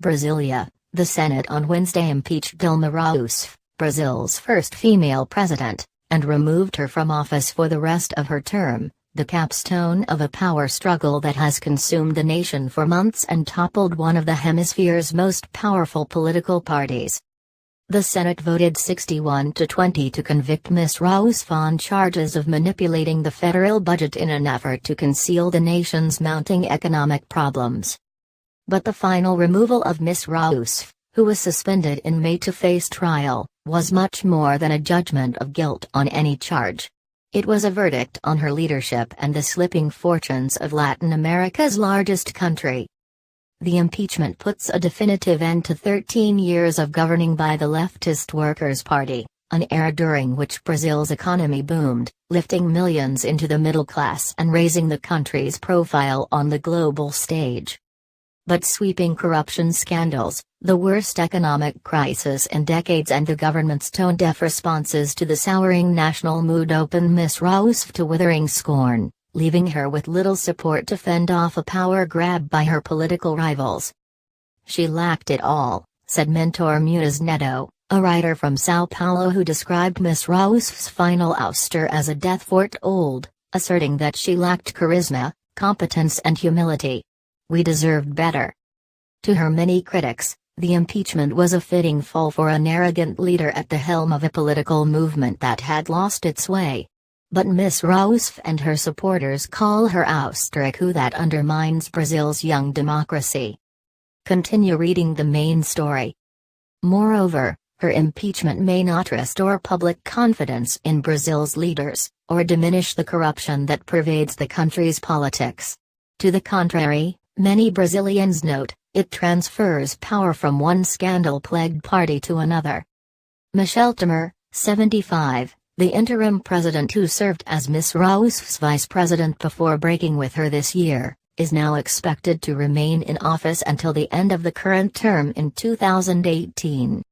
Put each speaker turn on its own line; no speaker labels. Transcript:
Brasilia, the Senate on Wednesday impeached Dilma Rousseff, Brazil's first female president, and removed her from office for the rest of her term, the capstone of a power struggle that has consumed the nation for months and toppled one of the hemisphere's most powerful political parties. The Senate voted 61-20 to convict Ms. Rousseff on charges of manipulating the federal budget in an effort to conceal the nation's mounting economic problems. But the final removal of Ms. Rousseff, who was suspended in May to face trial, was much more than a judgment of guilt on any charge. It was a verdict on her leadership and the slipping fortunes of Latin America's largest country. The impeachment puts a definitive end to 13 years of governing by the leftist Workers' Party, an era during which Brazil's economy boomed, lifting millions into the middle class and raising the country's profile on the global stage. But sweeping corruption scandals, the worst economic crisis in decades and the government's tone-deaf responses to the souring national mood opened Ms. Rousseff to withering scorn, leaving her with little support to fend off a power grab by her political rivals. "She lacked it all," said Mentor Muniz Neto, a writer from São Paulo who described Ms. Rousseff's final ouster as a death foretold, asserting that she lacked charisma, competence and humility. "We deserved better." To her many critics, the impeachment was a fitting fall for an arrogant leader at the helm of a political movement that had lost its way. But Ms. Rousseff and her supporters call her ouster a coup that undermines Brazil's young democracy. Continue reading the main story. Moreover, her impeachment may not restore public confidence in Brazil's leaders, or diminish the corruption that pervades the country's politics. To the contrary, many Brazilians note, it transfers power from one scandal-plagued party to another. Michel Temer, 75, the interim president who served as Ms. Rousseff's vice president before breaking with her this year, is now expected to remain in office until the end of the current term in 2018.